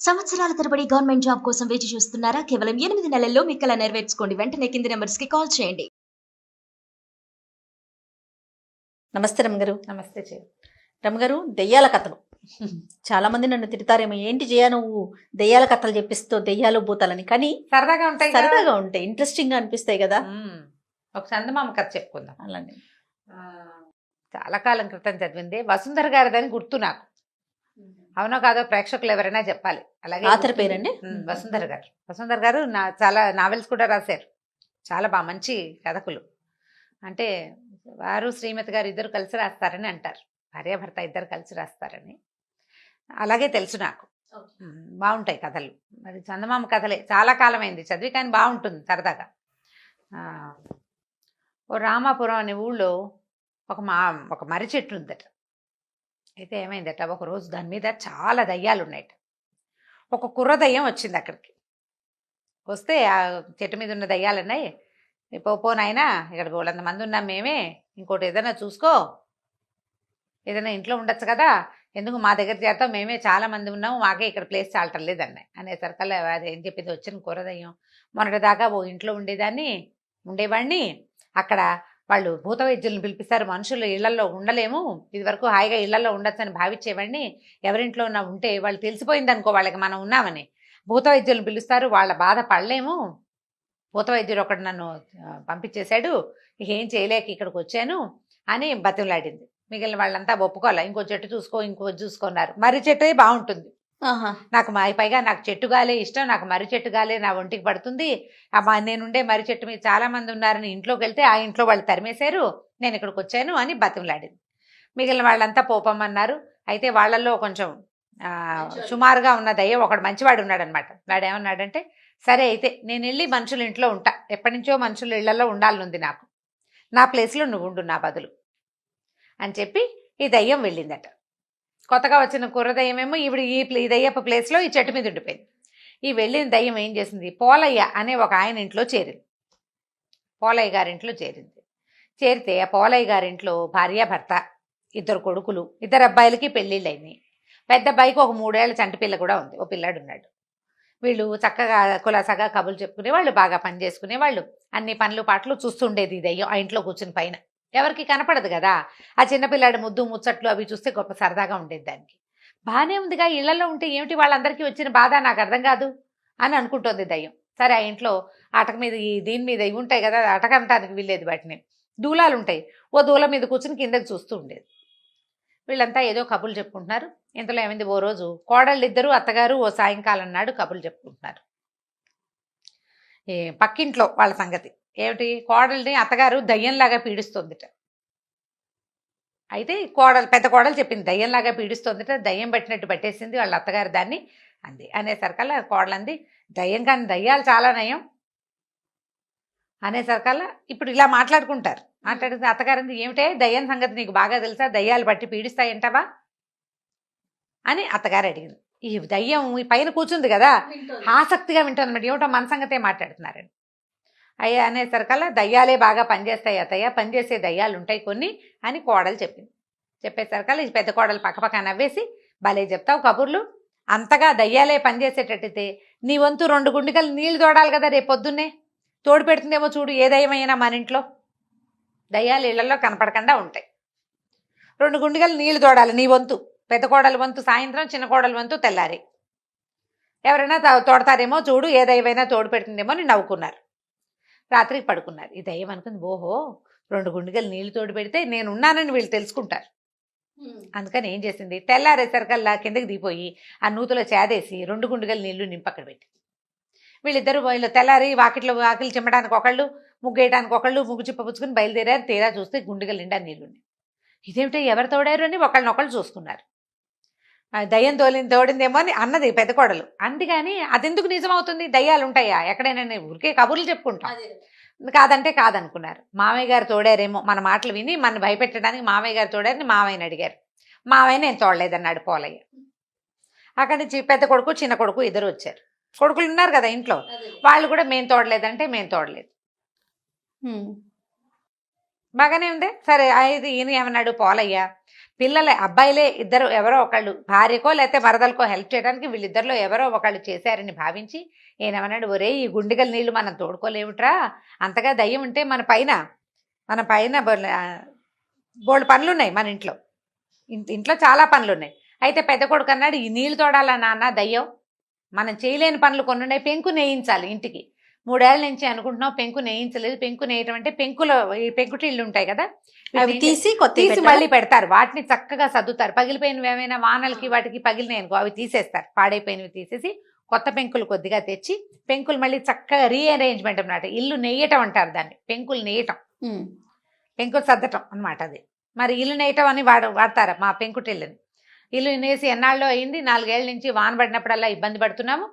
సంవత్సరాల తరబడి government job కోసం వేచి చూస్తున్నారా? కేవలం 8 నెలల్లో మీ కల నెరవేర్చుకోండి. వెంటనే కింది నంబర్స్‌కి కాల్ చేయండి. నమస్తే రమ్మగారు. నమస్తే చెయ్యి. రమ్మగారు, దెయ్యాల కథలు చాలా మంది నన్ను తిడతారేమో, ఏంటి జయ నువ్వు దెయ్యాల కథలు చెప్పిస్తూ దెయ్యాలు భూతాలని. కానీ సరదాగా ఉంటాయి కదా. సరదాగా ఉంటాయి, ఇంట్రెస్టింగ్ గా అనిపిస్తాయి కదా. ఒక చందమామ కథ చెప్పుకుందాం. అలానే చాలా కాలం క్రితం చదివింది, వసుంధర గారిదని గుర్తు నాకు. అవునో కాదో ప్రేక్షకులు ఎవరైనా చెప్పాలి. అలాగే ఆథర్ పేరండి? వసుంధర గారు. వసుంధర గారు చాలా నావెల్స్ కూడా రాశారు. చాలా బాగా మంచి కథకులు. అంటే వారు శ్రీమతి గారు ఇద్దరు కలిసి రాస్తారని అంటారు. భార్యాభర్త ఇద్దరు కలిసి రాస్తారని అలాగే తెలుసు నాకు. బాగుంటాయి కథలు. మరి చందమామ కథలే చాలా కాలం అయింది చదివి, కానీ బాగుంటుంది సరదాగా. ఓ రామాపురం అనే ఊళ్ళో ఒక మర్రి చెట్టు ఉందట. అయితే ఏమైందట, ఒకరోజు దాని మీద చాలా దయ్యాలు ఉన్నాయట. ఒక కుర్ర దయ్యం వచ్చింది అక్కడికి. వస్తే ఆ చెట్టు మీద ఉన్న దయ్యాలన్నాయి, పోనాయినా ఇక్కడ వాళ్ళంత మంది ఉన్నాం మేమే, ఇంకోటి ఏదైనా చూసుకో, ఏదైనా ఇంట్లో ఉండొచ్చు కదా, ఎందుకు మా దగ్గర చేరతాం, మేమే చాలా మంది ఉన్నాము, మాకే ఇక్కడ ప్లేస్ చాలటం లేదన్నాయి. అనేసరికల్లా అదేం చెప్పింది, వచ్చిన కుర్రదయ్యం, మొన్నటిదాకా ఓ ఇంట్లో ఉండేవాడిని, అక్కడ వాళ్ళు భూత వైద్యులను పిలిపిస్తారు, మనుషులు ఇళ్లలో ఉండలేము, ఇదివరకు హాయిగా ఇళ్లలో ఉండొచ్చని భావించేవాడిని, ఎవరింట్లో ఉన్నా ఉంటే వాళ్ళు తెలిసిపోయింది అనుకో వాళ్ళకి మనం ఉన్నామని, భూత వైద్యులను పిలుస్తారు, వాళ్ళ బాధ పడలేము, భూత వైద్యుడు ఒకడు నన్ను పంపించేశాడు, ఏం చేయలేక ఇక్కడికి వచ్చాను అని బతిమలాడింది. మిగిలిన వాళ్ళంతా ఒప్పుకోవాలి, ఇంకో చెట్టు చూసుకున్నారు. మర్రి చెట్టు బాగుంటుంది, నాకు పైగా నాకు చెట్టు గాలే ఇష్టం, నాకు మర్రి చెట్టు గాలే నా ఒంటికి పడుతుంది, నేనుండే మర్రి చెట్టు మీద చాలా మంది ఉన్నారని ఇంట్లోకి వెళ్తే ఆ ఇంట్లో వాళ్ళు తరిమేశారు, నేను ఇక్కడికి వచ్చాను అని బతిమలాడింది. మిగిలిన వాళ్ళంతా పోపమన్నారు. అయితే వాళ్ళల్లో కొంచెం సుమారుగా ఉన్న దయ్యం ఒకడు మంచివాడు ఉన్నాడు అనమాట. వాడు ఏమన్నాడంటే, సరే అయితే నేను వెళ్ళి మనుషుల ఇంట్లో ఉంటా, ఎప్పటి నుంచో మనుషుల ఇళ్లలో ఉండాలనుంది నాకు, నా ప్లేస్లో నువ్వు ఉండు నా బదులు అని చెప్పి ఈ దయ్యం వెళ్ళిందట. కొత్తగా వచ్చిన కుర్ర దయ్యమేమో ఈ దయ్యప్ప ప్లేస్లో ఈ చెట్టు మీద ఉండిపోయింది. ఈ వెళ్ళిన దయ్యం ఏం చేసింది, పోలయ్య అనే ఒక ఆయన ఇంట్లో చేరింది. పోలయ్య గారింట్లో చేరితే ఆ పోలయ్య గారింట్లో భార్యాభర్త, ఇద్దరు కొడుకులు, ఇద్దరు అబ్బాయిలకి పెళ్ళిళ్ళు అయినాయి. పెద్ద అబ్బాయికి ఒక 3 ఏళ్ల చంటి పిల్ల కూడా ఉంది, ఓ పిల్లాడు ఉన్నాడు. వీళ్ళు చక్కగా కులాసగా కబుర్లు చెప్పుకునేవాళ్ళు, బాగా పని చేసుకునేవాళ్ళు, అన్ని పనులు పాటలు చూస్తుండేది ఈ దయ్యం ఆ ఇంట్లో కూర్చుని. పైన ఎవరికి కనపడదు కదా, ఆ చిన్నపిల్లాడి ముద్దు ముచ్చట్లు అవి చూస్తే గొప్ప సరదాగా ఉండేది దానికి. బాగానే ఉందిగా, ఇళ్లలో ఉంటే ఏమిటి వాళ్ళందరికీ వచ్చిన బాధ, నాకు అర్థం కాదు అని అనుకుంటోంది దయ్యం. సరే, ఆ ఇంట్లో అటక మీద దీని మీద ఇవి ఉంటాయి కదా, అటక అంటానికి వీల్లేదు, వాటిని దూలాలు ఉంటాయి, ఓ దూల మీద కూర్చుని కిందకి చూస్తూ ఉండేది. వీళ్ళంతా ఏదో కబుర్లు చెప్పుకుంటున్నారు. ఇంతలో ఏమైంది, ఓ రోజు కోడళ్ళిద్దరూ అత్తగారు ఓ సాయంకాలం నాడు కబుర్లు చెప్పుకుంటున్నారు. పక్కింట్లో వాళ్ళ సంగతి ఏమిటి, కోడల్ని అత్తగారు దయ్యంలాగా పీడిస్తుందిట. అయితే పెద్ద కోడలు చెప్పింది, దయ్యంలాగా పీడిస్తుందిట, దయ్యం పట్టినట్టు పట్టేసింది వాళ్ళ అత్తగారు దాన్ని అంది. అనేసరికల్లా కోడలంది, దయ్యం కానీ దయ్యాలు చాలా నయం అనేసరికల్లా ఇప్పుడు ఇలా మాట్లాడుకుంటారు. మాట్లాడితే అత్తగారు ఏమిటే, దయ్యం సంగతి నీకు బాగా తెలుసా, దయ్యాలు పట్టి పీడిస్తాయంటావా అని అత్తగారు అడిగింది. ఈ దయ్యం ఈ పైన కూర్చుంది కదా, ఆసక్తిగా వింటుందన్నమాట, ఏమిటో మన సంగతే మాట్లాడుతున్నారని. అయ్యా అనేసరికల్లా, దయ్యాలే బాగా పనిచేస్తాయి అత్తయ్య, పనిచేసే దయ్యాలు ఉంటాయి కొన్ని అని కోడలు చెప్పింది. చెప్పేసరికల్లా ఈ పెద్ద కోడలు పక్కపక్క నవ్వేసి, భలే చెప్తావు కబుర్లు, అంతగా దయ్యాలే పనిచేసేటట్టయితే నీ వంతు 2 గుండికలు నీళ్లు తోడాలి కదా, రేపు పొద్దున్నే తోడు పెడుతుందేమో చూడు, ఏ దయ్యమైనా మన ఇంట్లో దయ్యాలు ఇళ్లలో కనపడకుండా ఉంటాయి, 2 గుండికలు నీళ్లు తోడాలి నీ వంతు, పెద్ద కోడలు వంతు సాయంత్రం, చిన్న కోడలు వంతు తెల్లారి, ఎవరైనా తోడతారేమో చూడు, ఏ దయ్యమైనా తోడు పెడుతుందేమో అని నవ్వుకున్నారు. రాత్రికి పడుకున్నారు. ఈ దయ్యం అనుకుంది, ఓహో 2 గుండికలు నీళ్లు తోడు పెడితే నేనున్నానని వీళ్ళు తెలుసుకుంటారు. అందుకని ఏం చేసింది, తెల్లారేసరికల్లా కిందకి దిగిపోయి ఆ నూతులో చేదేసి 2 గుండికలు నీళ్లు నింపక్కడ పెట్టి, వీళ్ళు తెల్లారి వాకిలు చిమ్మడానికి ఒకళ్ళు, ముగ్గు వేయడానికి ఒకళ్ళు, ముగ్గు చిప్పపుచ్చుకుని బయలుదేరారు. తీరా చూస్తే గుండికలు నిండా నీళ్లున్నాయి. ఇదేమిటో ఎవరు తోడారు అని ఒకళ్ళనొకళ్ళు చూసుకున్నారు. దయ్యం తోడిందేమో అని అన్నది పెద్ద కోడలు. అందుకని అదెందుకు నిజమవుతుంది, దయ్యాలు ఉంటాయా ఎక్కడైనా, ఊరికే కబుర్లు చెప్పుకుంటాం, కాదంటే కాదనుకున్నారు. మామయ్య గారు తోడారేమో, మన మాటలు విని మన భయపెట్టడానికి మామయ్య గారు తోడారని మామయ్యని అడిగారు. మామయ్య నేను తోడలేదన్నాడు పోలయ్య. అక్కడి నుంచి పెద్ద కొడుకు చిన్న కొడుకు ఇద్దరు వచ్చారు. కొడుకులు ఉన్నారు కదా ఇంట్లో, వాళ్ళు కూడా మేము తోడలేదంటే మేము తోడలేదు. బాగానే ఉంది. సరే అయితే ఈయన ఏమన్నాడు, పోలయ్యా పిల్లలే అబ్బాయిలే ఇద్దరు ఎవరో ఒకళ్ళు భార్యకో లేకపోతే మరదలకో హెల్ప్ చేయడానికి వీళ్ళిద్దరిలో ఎవరో ఒకళ్ళు చేశారని భావించి ఈయన ఏమన్నాడు, ఒరే ఈ గుండెగల నీళ్లు మనం తోడుకోలేవుట్రా, అంతగా దయ్యం ఉంటే మన పైన బోల్డ్ పనులున్నాయి మన ఇంట్లో చాలా పనులున్నాయి. అయితే పెద్ద కొడుకు అన్నాడు, ఈ నీళ్లు తోడాలా నాన్న దయ్యం, మనం చేయలేని పనులు కొన్ని ఉన్నాయి, పెంకు నేయించాలి ఇంటికి. 3 ఏళ్ల నుంచి అనుకుంటున్నావు పెంకు నేయించలేదు. పెంకు నేయటం అంటే ఈ పెంకుటిళ్ళు ఉంటాయి కదా, అవి తీసి మళ్ళీ పెడతారు, వాటిని చక్కగా సర్దుతారు. పగిలిపోయినవి ఏమైనా వానలకి వాటికి పగిలినాయి అనుకో అవి తీసేస్తారు, పాడైపోయినవి తీసేసి కొత్త పెంకులు కొద్దిగా తెచ్చి పెంకులు మళ్ళీ చక్కగా రీఅరేంజ్మెంట్ అన్నమాట. ఇల్లు నెయ్యటం అంటారు దాన్ని, పెంకులు నెయ్యటం, పెంకులు సర్దటం అనమాట అది. మరి ఇల్లు నేయటం అని వాడతారు మా పెంకుటిల్లుని. ఇల్లు నేసి ఎన్నాళ్ళలో అయింది, 4 ఏళ్ల నుంచి వాన పడినప్పుడల్లా ఇబ్బంది పడుతున్నాము.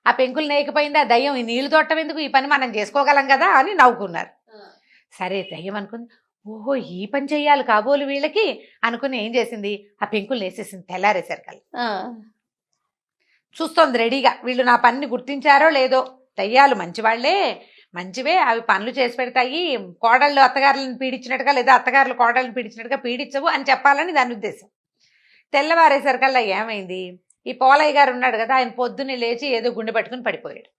ఆ పెంకులు నేయకపోయింది, ఆ దయ్యం ఈ నీళ్లు తోటం ఎందుకు, ఈ పని మనం చేసుకోగలం కదా అని నవ్వుకున్నారు. సరే దయ్యం అనుకుంది, ఓహో ఈ పని చెయ్యాలి కాబోలు వీళ్ళకి అనుకుని ఏం చేసింది, ఆ పెంకులు నేసేసింది. తెల్లారేసరికల్లా చూస్తోంది రెడీగా, వీళ్ళు నా పనిని గుర్తించారో లేదో, దయ్యాలు మంచివే, అవి పనులు చేసి పెడతాయి, కోడళ్ళు అత్తగారులను పీడించినట్టుగా లేదా అత్తగారులు కోడళ్ళని పీడించినట్టుగా పీడించవు అని చెప్పాలని దాని ఉద్దేశం. తెల్లవారేసరికల్లా ఏమైంది, ఈ పోలయ్య గారు ఉన్నాడు కదా, ఆయన పొద్దున్నే లేచి ఏదో గుండె పట్టుకుని పడిపోయాడు.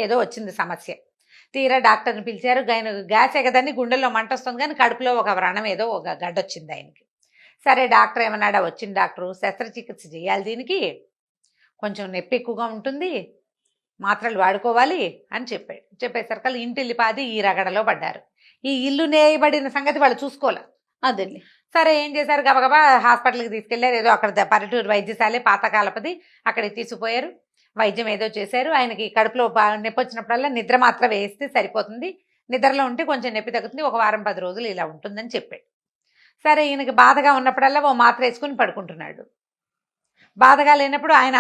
ఏదో వచ్చింది సమస్య. తీరా డాక్టర్ని పిలిచారు. గ్యాసే కదని గుండెల్లో మంట వస్తుంది కానీ కడుపులో ఒక వ్రణం ఏదో ఒక గడ్డ వచ్చింది ఆయనకి. సరే డాక్టర్ ఏమన్నాడా, వచ్చిన డాక్టరు శస్త్రచికిత్స చేయాలి, దీనికి కొంచెం నొప్పి ఎక్కువగా ఉంటుంది, మాత్రలు వాడుకోవాలి అని చెప్పేసరికల్లా ఇంటిల్లిపాది ఈ రగడలో పడ్డారు. ఈ ఇల్లు నేయబడిన సంగతి వాళ్ళు చూసుకోలే. అదే సరే ఏం చేశారు, గబగబా హాస్పిటల్కి తీసుకెళ్లారు. ఏదో అక్కడ పల్లెటూరు వైద్యశాలే పాతకాలపది, అక్కడికి తీసుకుపోయారు. వైద్యం ఏదో చేశారు. ఆయనకి కడుపులో నొప్పి వచ్చినప్పుడల్లా నిద్ర మాత్రం వేస్తే సరిపోతుంది, నిద్రలో ఉంటే కొంచెం నొప్పి తగ్గుతుంది, ఒక వారం 10 రోజులు ఇలా ఉంటుందని చెప్పాడు. సరే ఈయనకి బాధగా ఉన్నప్పుడల్లా ఓ మాత్ర వేసుకుని పడుకుంటున్నాడు. బాధగా లేనప్పుడు ఆయన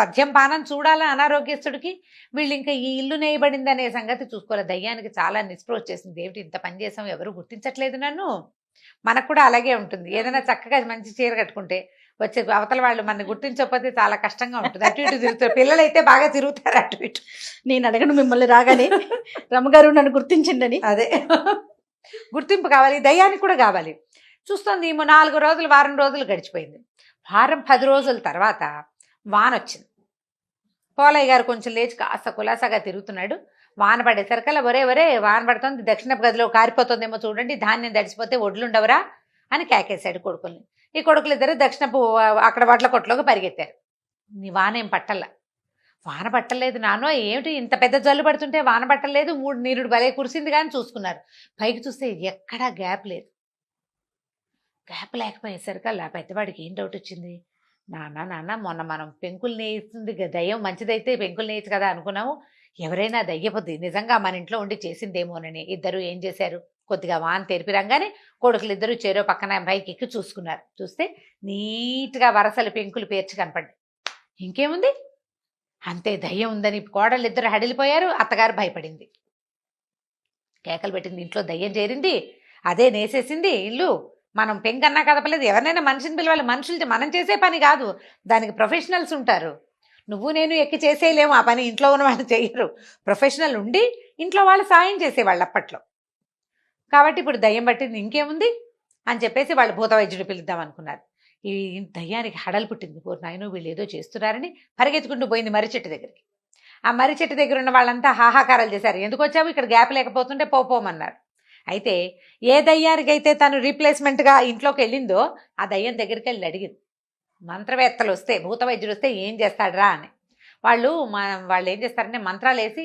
పద్యం పానం చూడాలని అనారోగ్యస్తుడికి. వీళ్ళు ఇంకా ఈ ఇల్లు నేయబడింది అనే సంగతి చూసుకోలేదు. దయ్యానికి చాలా నిస్పృహ వచ్చేసింది, ఏమిటి ఇంత పని చేసాం, ఎవరు గుర్తించట్లేదు నన్ను. మనకు కూడా అలాగే ఉంటుంది, ఏదైనా చక్కగా మంచి చీర కట్టుకుంటే వచ్చే అవతల వాళ్ళు మన గుర్తించకపోతే చాలా కష్టంగా ఉంటుంది. అటు ఇటు తిరుగుతారు, పిల్లలు అయితే బాగా తిరుగుతారు అటు ఇటు. నేను అడగను మిమ్మల్ని రాగానే, రమ్మగారు నన్ను గుర్తించండి. అదే గుర్తింపు కావాలి, దయ్యానికి కూడా కావాలి. చూస్తుంది 4 రోజులు వారం రోజులు గడిచిపోయింది. వారం 10 రోజుల తర్వాత వాన వచ్చింది. పోలయ్య గారు కొంచెం లేచి కాస్త కులాసాగా తిరుగుతున్నాడు. వాన పడేసరికల్లా ఒరే వాన పడుతుంది, దక్షిణపు గదిలో కారిపోతుందేమో చూడండి, ధాన్యం తడిసిపోతే ఒడ్లుండవరా అని కేకేశాడు కొడుకుల్ని. ఈ కొడుకులు ఇద్దరు దక్షిణపు అక్కడ వడ్ల కొట్లోకి పరిగెత్తారు. నీ వాన ఏం పట్టల్లా. వాన పట్టలేదు నానో, ఏమిటి ఇంత పెద్ద జల్లు పడుతుంటే వాన పట్టలేదు, 3 నీరుడు భలే కురిసింది కానీ చూసుకున్నారు. పైకి చూస్తే ఎక్కడా గ్యాప్ లేదు. గ్యాప్ లేకపోయేసరికల్లా పెద్దవాడికి ఏం డౌట్ వచ్చింది, నాన్న మొన్న మనం పెంకులు నేయిస్తుంది దయ్యం, మంచిదైతే పెంకులు నేయచ్చు కదా అనుకున్నాము, ఎవరైనా దయ్యపోద్ది నిజంగా మన ఇంట్లో ఉండి చేసిందేమోనని. ఇద్దరు ఏం చేశారు, కొద్దిగా వాన తెరిపిరంగానే కొడుకులు ఇద్దరు చెరో పక్కన పైకి ఎక్కి చూసుకున్నారు. చూస్తే నీట్గా వరసలు పెంకులు పేర్చి కనపడ్డాయి. ఇంకేముంది, అంతే దయ్యం ఉందని కోడళ్ళు ఇద్దరు హడిలిపోయారు. అత్తగారు భయపడింది, కేకలు పెట్టింది, ఇంట్లో దయ్యం చేరింది, అదే నేసేసింది ఇల్లు, మనం పెంకన్నా కదపలేదు. ఎవరినైనా మనిషిని పిలవాలి, మనుషులు మనం చేసే పని కాదు, దానికి ప్రొఫెషనల్స్ ఉంటారు. నువ్వు నేను ఎక్కి చేసేయలేము ఆ పని, ఇంట్లో ఉన్న వాళ్ళు చేయరు. ప్రొఫెషనల్ ఉండి ఇంట్లో వాళ్ళు సాయం చేసేవాళ్ళు అప్పట్లో. కాబట్టి ఇప్పుడు దయ్యం పట్టింది, ఇంకేముంది అని చెప్పేసి వాళ్ళు భూత వైద్యుడు పిలుద్దాం అనుకున్నారు. ఈ దయ్యానికి హడలు పుట్టింది. నాయన వీళ్ళు ఏదో చేస్తున్నారని పరిగెత్తుకుంటూ పోయింది మర్రి చెట్టు దగ్గరికి. ఆ మర్రి చెట్టు దగ్గర ఉన్న వాళ్ళంతా హాహాకారాలు చేశారు. ఎందుకు వచ్చావు, ఇక్కడ గ్యాప్ లేకపోతుంటే పోమన్నారు. అయితే ఏ దయ్యానికైతే తను రీప్లేస్మెంట్గా ఇంట్లోకి వెళ్ళిందో ఆ దయ్యం దగ్గరికి వెళ్ళి అడిగింది, మంత్రవేత్తలు వస్తే భూత వైద్యుడు వస్తే ఏం చేస్తాడరా అని. వాళ్ళు ఏం చేస్తారంటే మంత్రాలు వేసి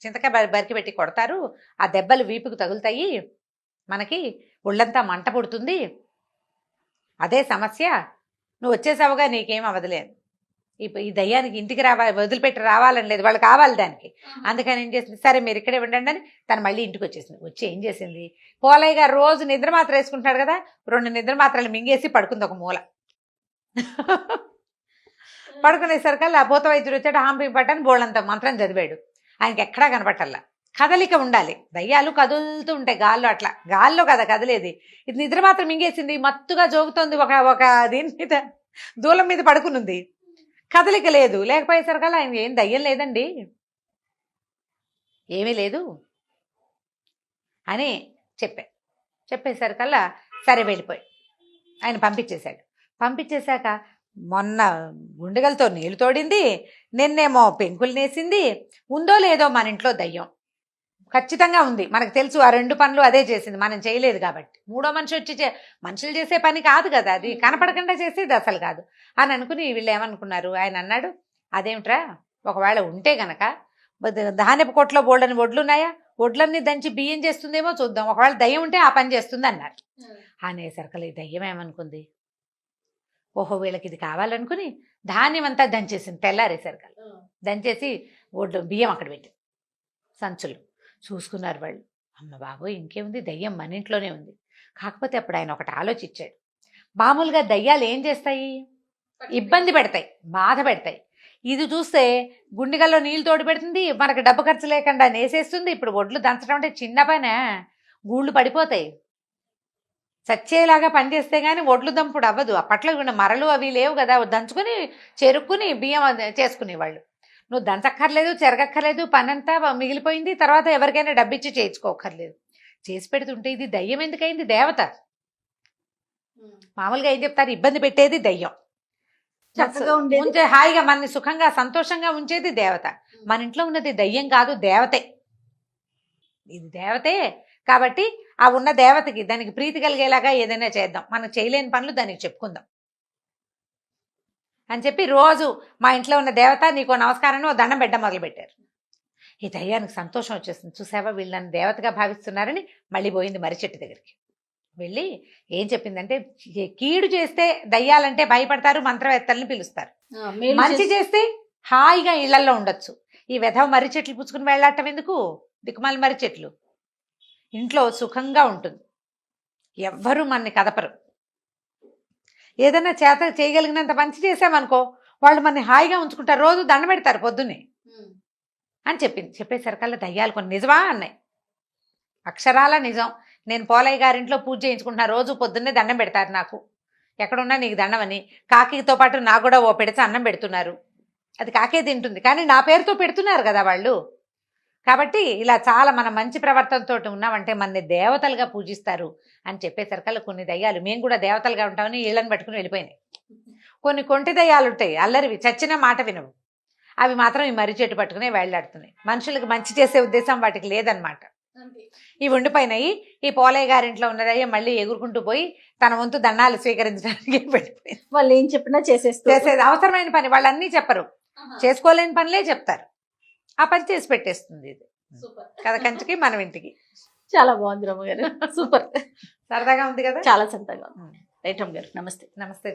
చింతకాయ బరికి పెట్టి కొడతారు, ఆ దెబ్బలు వీపుకు తగులుతాయి, మనకి ఒళ్ళంతా మంట పుడుతుంది, అదే సమస్య, నువ్వు వచ్చేసావుగా నీకేం అవ్వదులేదు. ఈ దయ్యానికి ఇంటికి వదిలిపెట్టి రావాలని లేదు, వాళ్ళు కావాలి దానికి. అందుకని ఏం చేసింది, సరే మీరు ఇక్కడే ఉండండి అని తను మళ్ళీ ఇంటికి వచ్చేసింది. వచ్చి ఏం చేసింది, పోలయ్య గారు రోజు నిద్ర మాత్ర వేసుకుంటున్నాడు కదా, 2 నిద్ర మాత్రలు మింగేసి పడుకుంది ఒక మూల. పడుకునేసరికల్లా ఆ భూత వైద్యుడు వచ్చాడు, హాంపి పట్టని బోళ్ళంత మంత్రం చదివాడు. ఆయనకి ఎక్కడా కనపట్టల్లా. కదలిక ఉండాలి, దయ్యాలు కదులుతూ ఉంటాయి గాల్లో, అట్లా గాల్లో కదా కదిలేది. ఇది నిద్ర మాత్రం మింగేసింది, మత్తుగా జోగుతోంది, ఒక దీని మీద దూలం మీద పడుకునుంది, కదలిక లేదు. లేకపోయేసరికల్లా ఆయన ఏం దయ్యం లేదండి, ఏమీ లేదు అని చెప్పేసరికల్లా సరే వెళ్ళిపోయి ఆయన పంపించేశాక మొన్న గుండెగలతో నీళ్లు తోడింది, నిన్నేమో పెంకులు నేసింది. ఉందో లేదో మన ఇంట్లో దయ్యం ఖచ్చితంగా ఉంది, మనకు తెలుసు. ఆ 2 పనులు అదే చేసింది, మనం చేయలేదు కాబట్టి. మూడో మనిషి వచ్చి మనుషులు చేసే పని కాదు కదా, అది కనపడకుండా చేసేది అసలు కాదు అని అనుకుని వీళ్ళు ఏమనుకున్నారు. ఆయన అన్నాడు, అదేమిట్రా ఒకవేళ ఉంటే గనక ధాన్యపు కొట్లో బోల్డని వడ్లున్నాయా, వడ్లన్నీ దంచి బియ్యం చేస్తుందేమో చూద్దాం, ఒకవేళ దయ్యం ఉంటే ఆ పని చేస్తుంది అన్నారు. అనేసరికలు ఈ దయ్యం ఏమనుకుంది, ఓహో వీళ్ళకి ఇది కావాలనుకుని ధాన్యం అంతా దంచేసింది. తెల్లారేసరికలు దంచేసి బియ్యం అక్కడ పెట్టి సంచులు చూసుకున్నారు వాళ్ళు. అమ్మ బాబోయ్ ఇంకేముంది, దయ్యం మన ఇంట్లోనే ఉంది. కాకపోతే అప్పుడు ఆయన ఒకటి ఆలోచించాడు. మామూలుగా దయ్యాలు ఏం చేస్తాయి, ఇబ్బంది పెడతాయి, బాధ పెడతాయి. ఇది చూస్తే గుండెగల్లో నీళ్ళు తోడు పెడుతుంది, మనకు డబ్బు ఖర్చు లేకుండా నేసేస్తుంది. ఇప్పుడు ఒడ్లు దంచడం అంటే చిన్న పనే, గూళ్ళు పడిపోతాయి. చచ్చేలాగా పనిచేస్తే కానీ ఒడ్లు దంపుడు అవ్వదు. అప్పట్లో మరలు అవి లేవు కదా, దంచుకుని చెరుక్కుని బియ్యం చేసుకునేవాళ్ళు. నువ్వు దంచక్కర్లేదు, చెరగక్కర్లేదు, పనంతా మిగిలిపోయింది. తర్వాత ఎవరికైనా డబ్బిచ్చి చేయించుకోకర్లేదు, చేసి పెడుతుంటే ఇది దయ్యం ఎందుకైంది, దేవత. మామూలుగా ఏం చెప్తారు, ఇబ్బంది పెట్టేది దయ్యం, చక్కగా ఉండేది హాయిగా మనని సుఖంగా సంతోషంగా ఉంచేది దేవత. మన ఇంట్లో ఉన్నది దయ్యం కాదు, దేవతే. ఇది దేవతే కాబట్టి ఆ ఉన్న దేవతకి దానికి ప్రీతి కలిగేలాగా ఏదైనా చేద్దాం, మనం చేయలేని పనులు దానికి చెప్పుకుందాం అని చెప్పి రోజు మా ఇంట్లో ఉన్న దేవత నీకో నమస్కారాన్ని ఓ దండం పెట్టడం మొదలుపెట్టారు. ఈ దయ్యానికి సంతోషం వచ్చేస్తుంది. చూసావా వీళ్ళు నన్ను దేవతగా భావిస్తున్నారని మళ్ళీ పోయింది మర్రి చెట్టు దగ్గరికి వెళ్ళి ఏం చెప్పిందంటే, కీడు చేస్తే దయ్యాలంటే భయపడతారు, మంత్రవేత్తల్ని పిలుస్తారు. మంచి చేస్తే హాయిగా ఇళ్లలో ఉండొచ్చు. ఈ వెధవ మర్రి చెట్లు పుచ్చుకుని వెళ్ళాటం ఎందుకు, దిక్కుమాలి మర్రి చెట్లు, ఇంట్లో సుఖంగా ఉంటుంది, ఎవ్వరూ మనని కదపరు. ఏదైనా చేత చేయగలిగినంత మంచి చేసామనుకో వాళ్ళు మనని హాయిగా ఉంచుకుంటారు, రోజు దండ పెడతారు పొద్దున్నే అని చెప్పింది. చెప్పేసరికల్లా దయ్యాలు కొన్ని నిజమా అన్నాయి, అక్షరాల నిజం. నేను పోలయ్య గారింట్లో పూజ చేయించుకుంటున్నా, రోజు పొద్దున్నే దండం పెడతారు నాకు, ఎక్కడున్నా నీకు దండమని. కాకితో పాటు నాకు కూడా ఓ పెడితే అన్నం పెడుతున్నారు, అది కాకే తింటుంది కానీ నా పేరుతో పెడుతున్నారు కదా వాళ్ళు. కాబట్టి ఇలా చాలా మనం మంచి ప్రవర్తనతో ఉన్నామంటే మనని దేవతలుగా పూజిస్తారు అని చెప్పేసరికల్లా కొన్ని దయ్యాలు మేము కూడా దేవతలుగా ఉంటామని ఇళ్ళని పట్టుకుని వెళ్ళిపోయినాయి. కొన్ని కొంటి దయ్యాలు ఉంటాయి, అల్లరివి, చచ్చిన మాట వినవు, అవి మాత్రం ఈ మర్రి చెట్టు పట్టుకునే వేళ్లాడుతున్నాయి. మనుషులకు మంచి చేసే ఉద్దేశం వాటికి లేదనమాట. ఇవి ఉండిపోయినాయి. ఈ పోలయ్య గారింట్లో ఉన్నదయ్యే మళ్ళీ ఎగురుకుంటూ పోయి తన వంతు దండాలు స్వీకరించడానికి వెళ్ళిపోయింది. వాళ్ళు ఏం చెప్పినా చేసేది అవసరమైన పని వాళ్ళు అన్నీ చెప్పరు, చేసుకోలేని పనులే చెప్తారు, ఆ పని చేసి పెట్టేస్తుంది. ఇది కథ కంచికి మనం ఇంటికి. చాలా బాగుంది రమ్మ గారు, సూపర్, సరదాగా ఉంది కదా, చాలా సరదాగా ఉంది. రైట్ రమ్మ గారు, నమస్తే. నమస్తే.